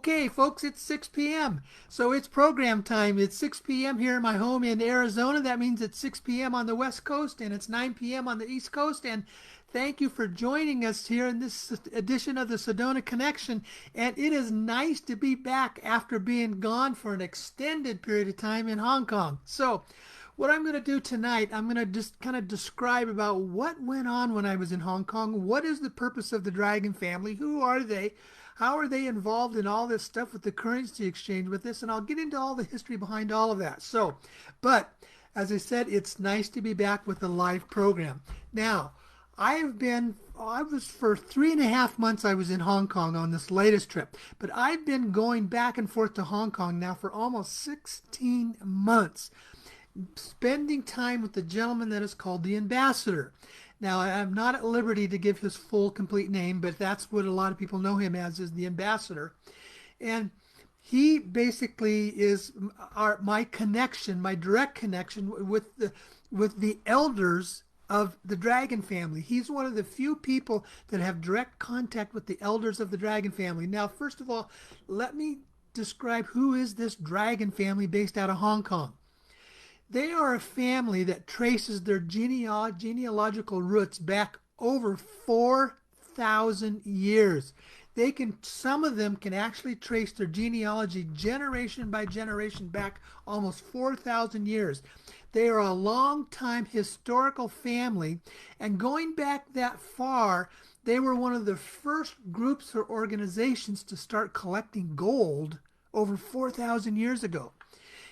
Okay, folks, it's 6 p.m. So it's program time. It's 6 p.m. here in my home in Arizona. That means it's 6 p.m. on the West Coast and it's 9 p.m. on the East Coast. And thank you for joining us here in this edition of the Sedona Connection. And it is nice to be back after being gone for an extended period of time in Hong Kong. So, what I'm going to do tonight, I'm going to just kind of describe about what went on when I was in Hong Kong. What is the purpose of the Dragon family? Who are they? How are they involved in all this stuff with the currency exchange with this? And I'll get into all the history behind all of that. So, but as I said, it's nice to be back with a live program. Now, I was for 3.5 months I was in Hong Kong on this latest trip, but I've been going back and forth to Hong Kong now for almost 16 months, spending time with the gentleman that is called the ambassador. Now, I'm not at liberty to give his full, complete name, but that's what a lot of people know him as, is the ambassador. And he basically is my connection, my direct connection with the elders of the Dragon family. He's one of the few people that have direct contact with the elders of the Dragon family. Now, first of all, let me describe who is this Dragon family based out of Hong Kong. They are a family that traces their genealogical roots back over 4,000 years. Some of them can actually trace their genealogy generation by generation back almost 4,000 years. They are a long-time historical family, and going back that far, they were one of the first groups or organizations to start collecting gold over 4,000 years ago.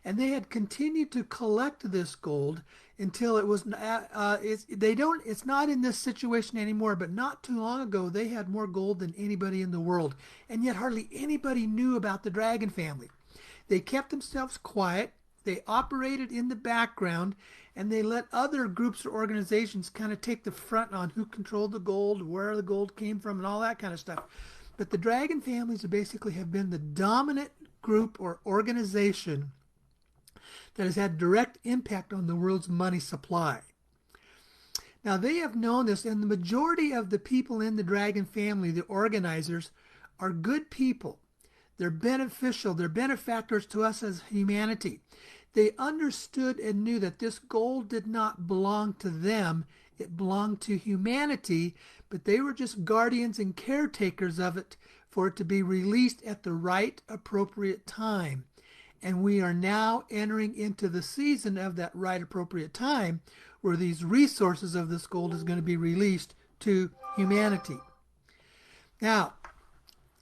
And they had continued to collect this gold until it was it's not in this situation anymore, but not too long ago they had more gold than anybody in the world, and yet hardly anybody knew about the Dragon family. They kept themselves quiet, they operated in the background, and they let other groups or organizations kind of take the front on who controlled the gold, where the gold came from, and all that kind of stuff. But the Dragon families basically have been the dominant group or organization that has had direct impact on the world's money supply. Now, they have known this, and the majority of the people in the Dragon family, the organizers, are good people. They're beneficial. They're benefactors to us as humanity. They understood and knew that this gold did not belong to them. It belonged to humanity, but they were just guardians and caretakers of it for it to be released at the right, appropriate time. And we are now entering into the season of that right appropriate time where these resources of this gold is going to be released to humanity. Now,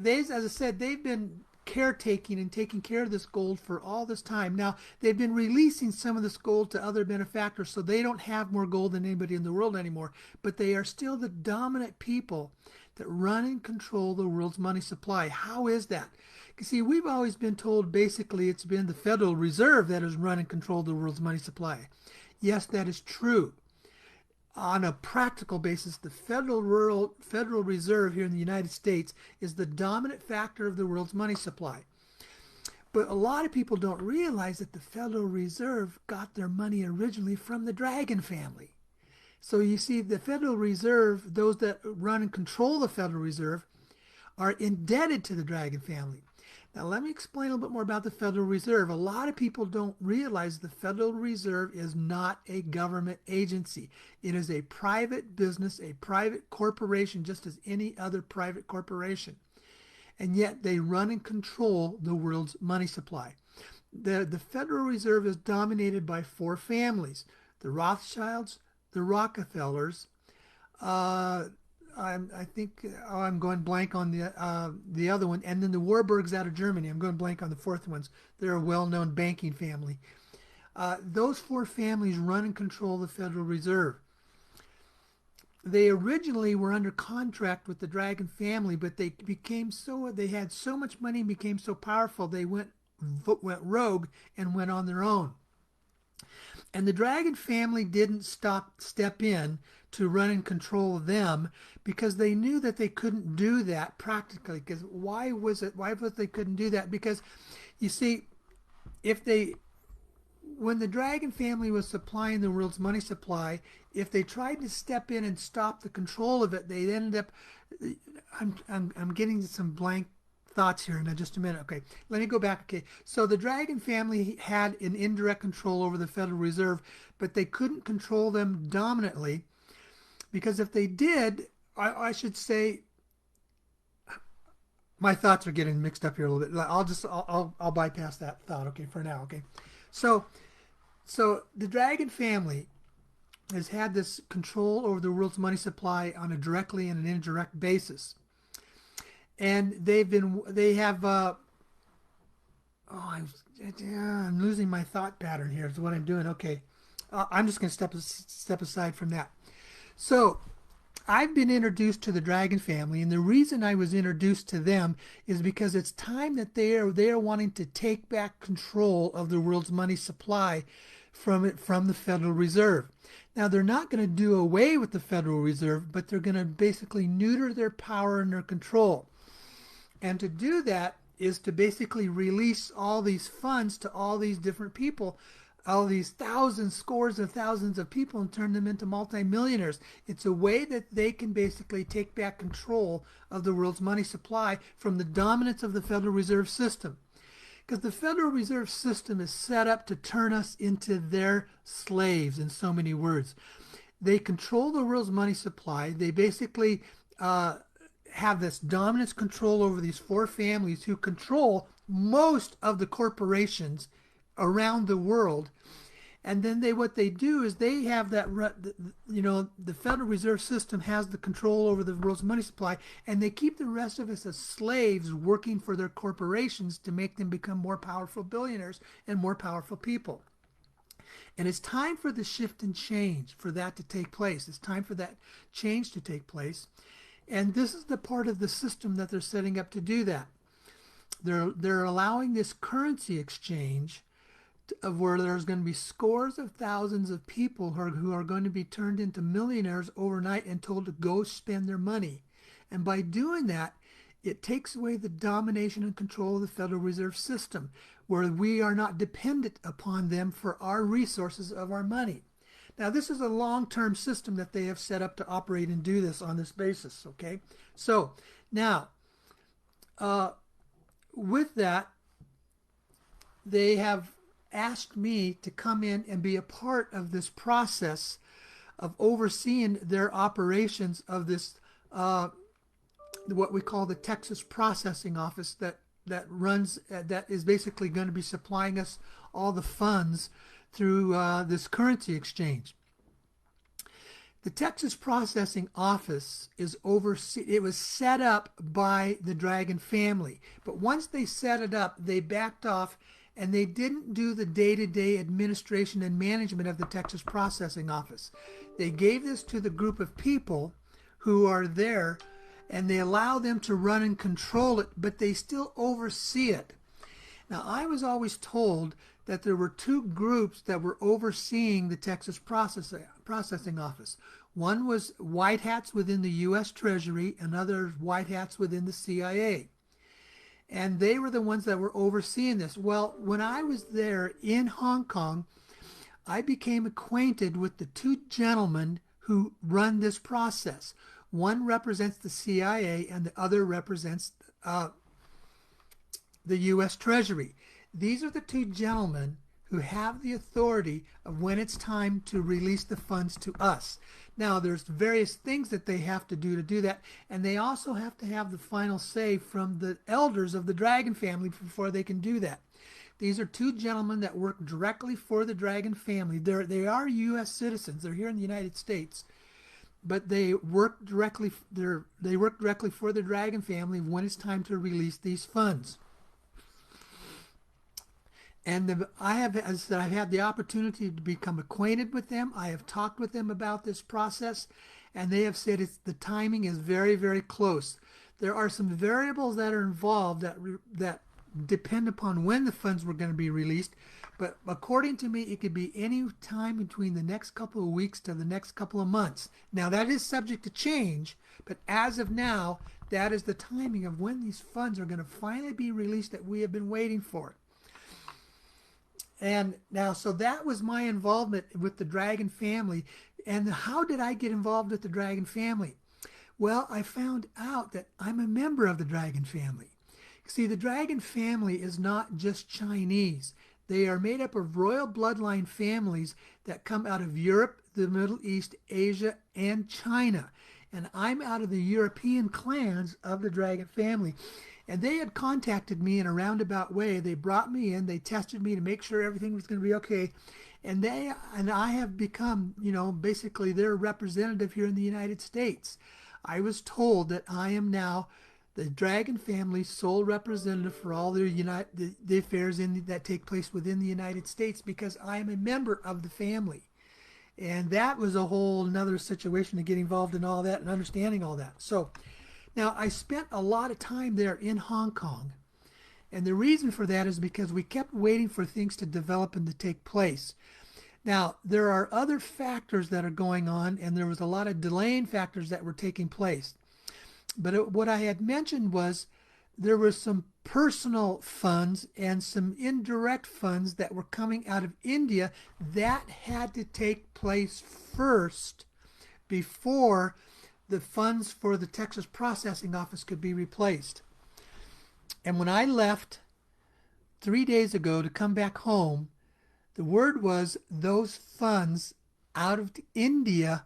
as I said, they've been caretaking and taking care of this gold for all this time. Now, they've been releasing some of this gold to other benefactors, so they don't have more gold than anybody in the world anymore, but they are still the dominant people that run and control the world's money supply. How is that? You see, we've always been told basically it's been the Federal Reserve that has run and controlled the world's money supply. Yes, that is true. On a practical basis, the Federal Reserve here in the United States is the dominant factor of the world's money supply. But a lot of people don't realize that the Federal Reserve got their money originally from the Dragon family. So you see, the Federal Reserve, those that run and control the Federal Reserve, are indebted to the Dragon family. Now, let me explain a little bit more about the Federal Reserve. A lot of people don't realize the Federal Reserve is not a government agency. It is a private business, a private corporation, just as any other private corporation. And yet they run and control the world's money supply. The Federal Reserve is dominated by four families: the Rothschilds, the Rockefellers, I'm going blank on the other one, and then the Warburgs out of Germany. I'm going blank on the fourth ones. They're a well-known banking family. Those four families run and control the Federal Reserve. They originally were under contract with the Dragon family, but they had so much money and became so powerful they went rogue and went on their own. And the Dragon family didn't step in to run and control them because they knew that they couldn't do that practically. Because why was they couldn't do that? Because you see, when the Dragon family was supplying the world's money supply, if they tried to step in and stop the control of it, they'd end up. I'm getting some blank thoughts here in just a minute. Okay, let me go back. Okay, so the Dragon family had an indirect control over the Federal Reserve, but they couldn't control them dominantly because if they did, I should say, my thoughts are getting mixed up here a little bit. I'll bypass that thought. Okay, for now. Okay, so the Dragon family has had this control over the world's money supply on a directly and an indirect basis, and they have I'm losing my thought pattern here is what I'm doing. Okay, I'm just going to step aside from that. So I've been introduced to the Dragon family, and the reason I was introduced to them is because it's time that they are wanting to take back control of the world's money supply from the Federal Reserve. Now they're not going to do away with the Federal Reserve, but they're going to basically neuter their power and their control. And to do that is to basically release all these funds to all these different people, all these thousands, scores of thousands of people, and turn them into multimillionaires. It's a way that they can basically take back control of the world's money supply from the dominance of the Federal Reserve System. Because the Federal Reserve System is set up to turn us into their slaves, in so many words. They control the world's money supply. They basically have this dominance control over these four families who control most of the corporations around the world. And then what they do is they have that, the Federal Reserve System has the control over the world's money supply, and they keep the rest of us as slaves working for their corporations to make them become more powerful billionaires and more powerful people. And it's time for the shift and change for that to take place. It's time for that change to take place. And this is the part of the system that they're setting up to do that. They're allowing this currency exchange of where there's going to be scores of thousands of people who are going to be turned into millionaires overnight and told to go spend their money. And by doing that, it takes away the domination and control of the Federal Reserve System, where we are not dependent upon them for our resources of our money. Now, this is a long-term system that they have set up to operate and do this on this basis, okay? So, now, with that, they have asked me to come in and be a part of this process of overseeing their operations of this, what we call the Texas Processing Office that is basically going to be supplying us all the funds through this currency exchange. The Texas Processing Office it was set up by the Dragon family, but once they set it up, they backed off and they didn't do the day-to-day administration and management of the Texas Processing Office. They gave this to the group of people who are there, and they allow them to run and control it, but they still oversee it. Now, I was always told that there were two groups that were overseeing the Texas Processing Office. One was white hats within the U.S. Treasury, and others white hats within the CIA. And they were the ones that were overseeing this. Well, when I was there in Hong Kong, I became acquainted with the two gentlemen who run this process. One represents the CIA and the other represents the U.S. Treasury. These are the two gentlemen who have the authority of when it's time to release the funds to us. Now, there's various things that they have to do that, and they also have to have the final say from the elders of the Dragon family before they can do that. These are two gentlemen that work directly for the Dragon family. They are U.S. citizens. They're here in the United States, but they work directly for the Dragon family when it's time to release these funds. And I've had the opportunity to become acquainted with them. I have talked with them about this process, and they have said the timing is very, very close. There are some variables that are involved that depend upon when the funds were going to be released, but according to me, it could be any time between the next couple of weeks to the next couple of months. Now, that is subject to change, but as of now, that is the timing of when these funds are going to finally be released that we have been waiting for. And now, so that was my involvement with the Dragon family. And how did I get involved with the Dragon family? Well, I found out that I'm a member of the Dragon family. See, the dragon family is not just Chinese. They are made up of royal bloodline families that come out of Europe, the Middle East, Asia, and China. And I'm out of the European clans of the dragon family. And they had contacted me in a roundabout way. They brought me in, they tested me to make sure everything was going to be okay. And I have become, basically their representative here in the United States. I was told that I am now the Dragon family's sole representative for all the affairs that take place within the United States because I am a member of the family. And that was a whole another situation to get involved in all that and understanding all that. So now I spent a lot of time there in Hong Kong. And the reason for that is because we kept waiting for things to develop and to take place. Now, there are other factors that are going on, and there was a lot of delaying factors that were taking place. But what I had mentioned was there were some personal funds and some indirect funds that were coming out of India that had to take place first before the funds for the Texas processing office could be replaced. And when I left 3 days ago to come back home, the word was those funds out of India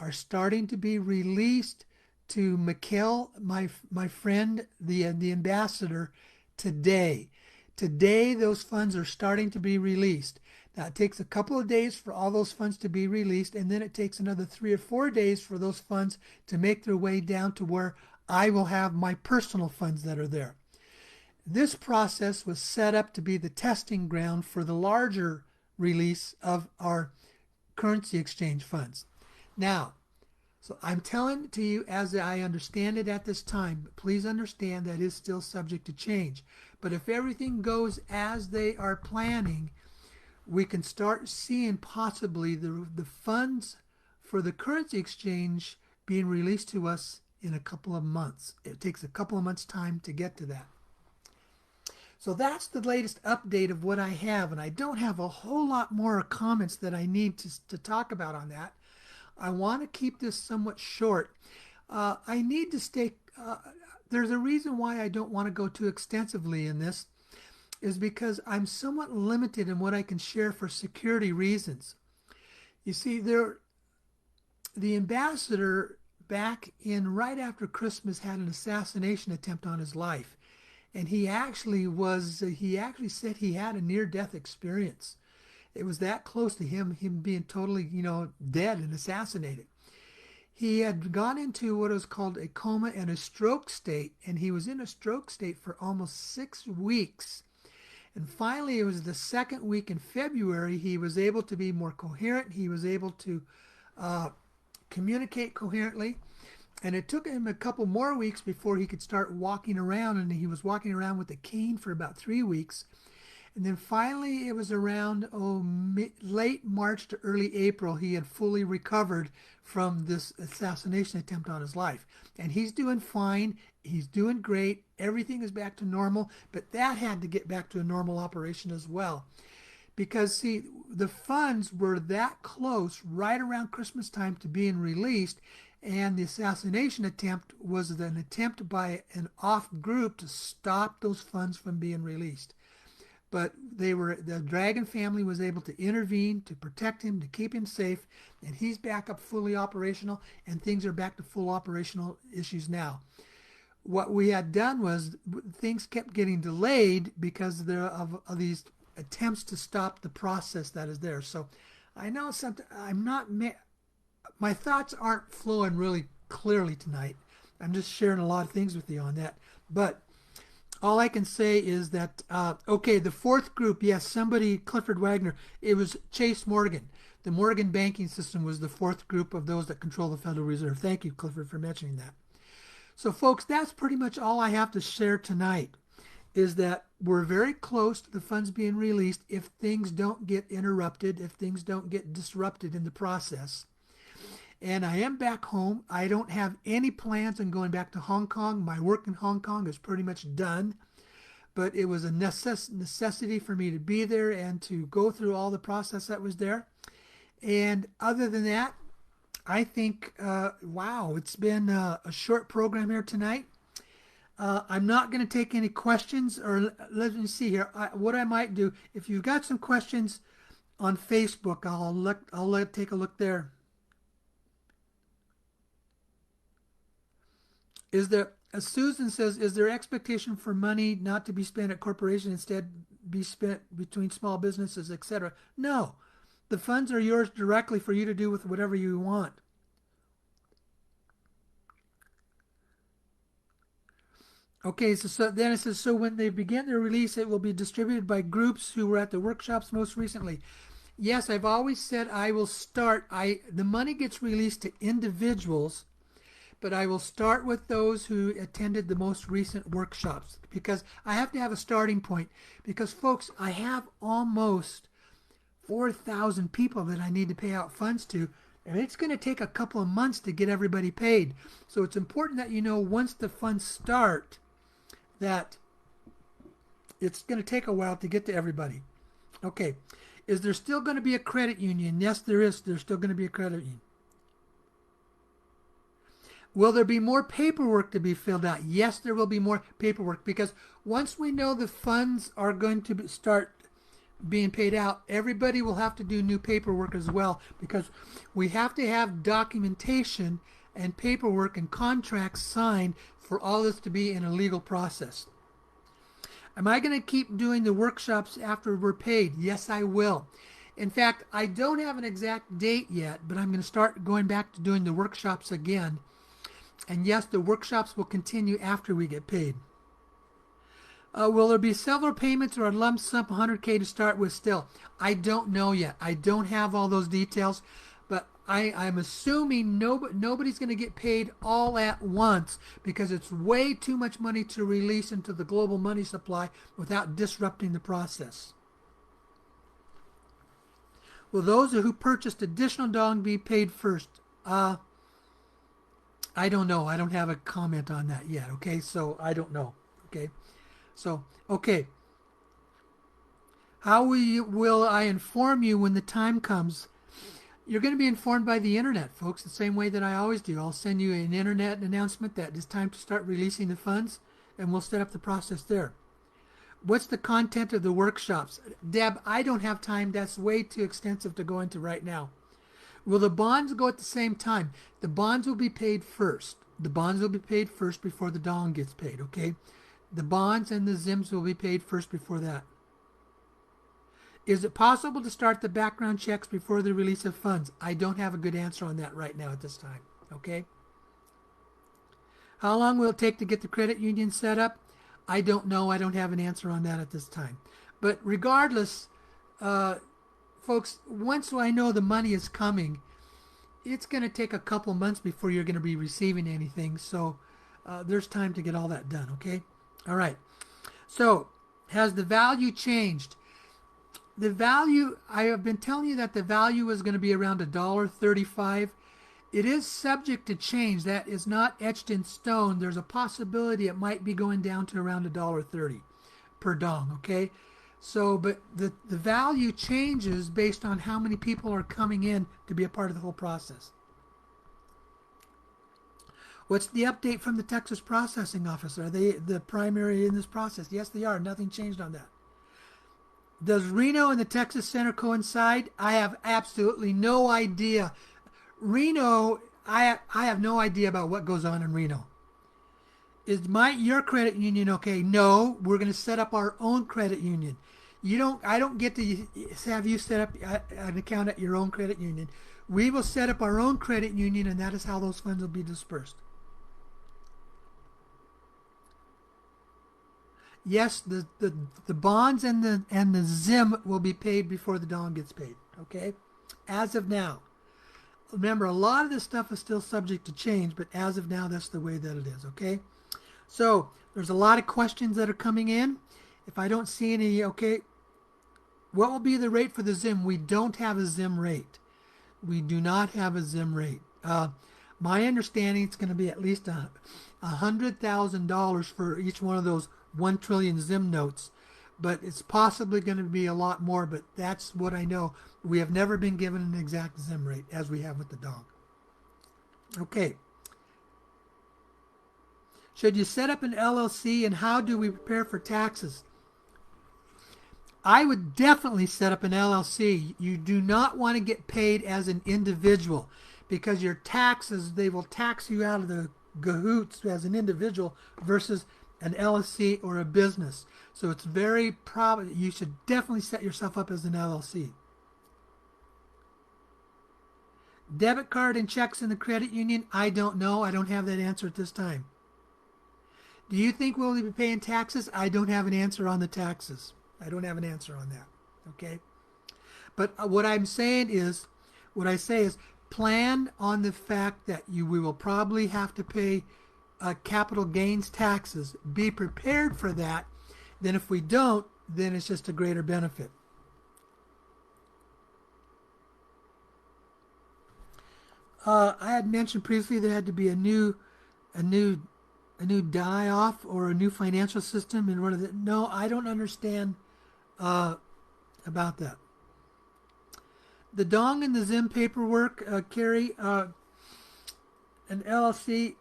are starting to be released to Mikhail, my friend, the ambassador, today. Today, those funds are starting to be released. Now, it takes a couple of days for all those funds to be released, and then it takes another 3 or 4 days for those funds to make their way down to where I will have my personal funds that are there. This process was set up to be the testing ground for the larger release of our currency exchange funds. Now, so I'm telling it to you as I understand it at this time, but please understand that is still subject to change. But if everything goes as they are planning, we can start seeing possibly the funds for the currency exchange being released to us in a couple of months. It takes a couple of months' time to get to that. So that's the latest update of what I have, and I don't have a whole lot more comments that I need to talk about on that. I want to keep this somewhat short. I need to stay. There's a reason why I don't want to go too extensively in this, is because I'm somewhat limited in what I can share for security reasons. You see, the ambassador back in right after Christmas had an assassination attempt on his life, and he actually said he had a near-death experience. It was that close to him being totally, dead and assassinated. He had gone into what was called a coma and a stroke state, and he was in a stroke state for almost 6 weeks. And finally, it was the second week in February, he was able to be more coherent. He was able to communicate coherently. And it took him a couple more weeks before he could start walking around, and he was walking around with a cane for about 3 weeks. And then finally, it was around late March to early April, he had fully recovered from this assassination attempt on his life. And he's doing fine. He's doing great. Everything is back to normal. But that had to get back to a normal operation as well. Because, see, the funds were that close right around Christmas time to being released. And the assassination attempt was an attempt by an off group to stop those funds from being released. But the Dragon family was able to intervene, to protect him, to keep him safe, and he's back up fully operational, and things are back to full operational issues now. What we had done was things kept getting delayed because of these attempts to stop the process that is there. So I know my thoughts aren't flowing really clearly tonight. I'm just sharing a lot of things with you on that. But all I can say is that, the fourth group, yes, Clifford Wagner, it was Chase Morgan. The Morgan banking system was the fourth group of those that control the Federal Reserve. Thank you, Clifford, for mentioning that. So, folks, that's pretty much all I have to share tonight, is that we're very close to the funds being released if things don't get interrupted, if things don't get disrupted in the process. And I am back home. I don't have any plans on going back to Hong Kong. My work in Hong Kong is pretty much done. But it was a necessity for me to be there and to go through all the process that was there. And other than that, I think, it's been a short program here tonight. I'm not going to take any questions, or let me see here. What I might do, if you've got some questions on Facebook, I'll take a look there. Is there, as Susan says, is there expectation for money not to be spent at corporations, instead be spent between small businesses, etc.? No, the funds are yours directly for you to do with whatever you want. Okay, so then it says, so when they begin their release, it will be distributed by groups who were at the workshops most recently. Yes, I've always said I will start. The money gets released to individuals, but I will start with those who attended the most recent workshops, because I have to have a starting point. Because folks, I have almost 4,000 people that I need to pay out funds to, and it's going to take a couple of months to get everybody paid. So it's important that you know once the funds start that it's going to take a while to get to everybody. Okay, is there still going to be a credit union? Yes, there is. There's still going to be a credit union. Will there be more paperwork to be filled out? Yes, there will be more paperwork, because once we know the funds are going to start being paid out, everybody will have to do new paperwork as well, because we have to have documentation and paperwork and contracts signed for all this to be in a legal process. Am I going to keep doing the workshops after we're paid? Yes, I will. In fact, I don't have an exact date yet, but I'm going to start going back to doing the workshops again. And yes, the workshops will continue after we get paid. Will there be several payments or a lump sum 100K to start with still? I don't know yet. I don't have all those details, but I'm assuming nobody's going to get paid all at once, because it's way too much money to release into the global money supply without disrupting the process. Will those who purchased additional dong be paid first? I don't know. I don't have a comment on that yet. Okay, so I don't know. Okay, so okay. How will I inform you when the time comes? You're going to be informed by the internet, folks, the same way that I always do. I'll send you an internet announcement that it's time to start releasing the funds, and we'll set up the process there. What's the content of the workshops? Deb, I don't have time. That's way too extensive to go into right now. Will the bonds go at the same time? The bonds will be paid first. The bonds will be paid first before the dong gets paid, okay? The bonds and the ZIMs will be paid first before that. Is it possible to start the background checks before the release of funds? I don't have a good answer on that right now at this time, okay? How long will it take to get the credit union set up? I don't know. I don't have an answer on that at this time. But regardless, folks, once I know the money is coming, it's going to take a couple months before you're going to be receiving anything. So there's time to get all that done, okay? All right. So has the value changed? The value, I have been telling you that the value is going to be around $1.35. It is subject to change. That is not etched in stone. There's a possibility it might be going down to around $1.30 per dong, okay? So, but the value changes based on how many people are coming in to be a part of the whole process. What's the update from the Texas processing office? Are they the primary in this process? Yes, they are. Nothing changed on that. Does Reno and the Texas Center coincide? I have absolutely no idea. Reno, I have no idea about what goes on in Reno. Is your credit union okay? No, we're going to set up our own credit union. I don't get to have you set up an account at your own credit union. We will set up our own credit union, and that is how those funds will be dispersed. Yes, the bonds and the ZIM will be paid before the dong gets paid. Okay, as of now. Remember, a lot of this stuff is still subject to change, but as of now, that's the way that it is. Okay, so there's a lot of questions that are coming in. If I don't see any, okay, what will be the rate for the ZIM? We don't have a ZIM rate. We do not have a ZIM rate. My understanding, it's going to be at least $100,000 for each one of those 1 trillion ZIM notes, but it's possibly going to be a lot more, but that's what I know. We have never been given an exact ZIM rate as we have with the dong. Okay. Should you set up an LLC, and how do we prepare for taxes? I would definitely set up an LLC. You do not want to get paid as an individual because your taxes, they will tax you out of the cahoots as an individual versus an LLC or a business. So it's very probable you should definitely set yourself up as an LLC. Debit card and checks in the credit union, I don't know. I don't have that answer at this time. Do you think we'll be paying taxes? I don't have an answer on the taxes. I don't have an answer on that. Okay? But what I say is, plan on the fact that we will probably have to pay capital gains taxes. Be prepared for that. Then if we don't, then it's just a greater benefit. I had mentioned previously there had to be a new die-off or a new financial system in order to. No, I don't understand about that. The Dong and the Zim paperwork, Carrie, an LLC.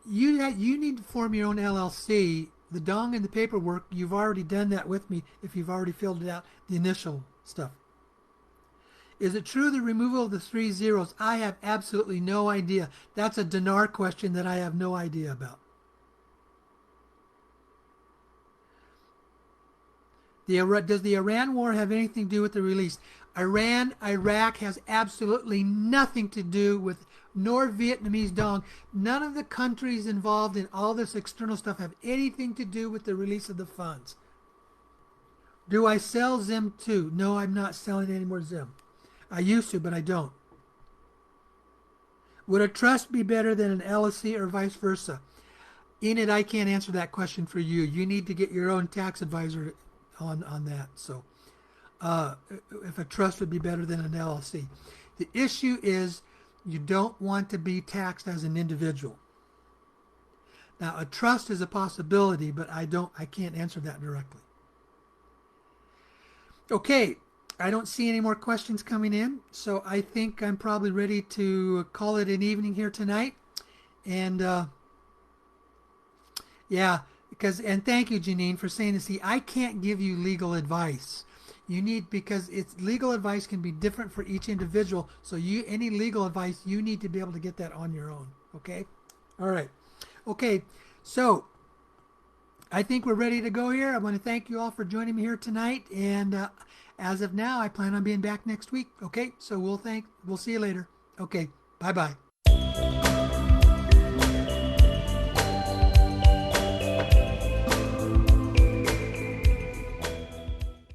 You need to form your own LLC. The Dong and the paperwork, you've already done that with me if you've already filled it out, the initial stuff. Is it true the removal of the 3 zeros? I have absolutely no idea. That's a dinar question that I have no idea about. Does the Iran war have anything to do with the release? Iraq has absolutely nothing to do with, nor Vietnamese Dong. None of the countries involved in all this external stuff have anything to do with the release of the funds. Do I sell Zim too? No, I'm not selling any more Zim. I used to, but I don't. Would a trust be better than an LLC or vice versa? Enid, I can't answer that question for you. You need to get your own tax advisor on that. So if a trust would be better than an LLC. The issue is you don't want to be taxed as an individual. Now, a trust is a possibility, but I can't answer that directly. Okay, I don't see any more questions coming in, so I think I'm probably ready to call it an evening here tonight. And yeah, and thank you, Janine, for saying this. See, I can't give you legal advice. Because it's legal advice can be different for each individual. So any legal advice, you need to be able to get that on your own. Okay? All right. Okay. So I think we're ready to go here. I want to thank you all for joining me here tonight. And as of now, I plan on being back next week. Okay? So we'll see you later. Okay. Bye-bye.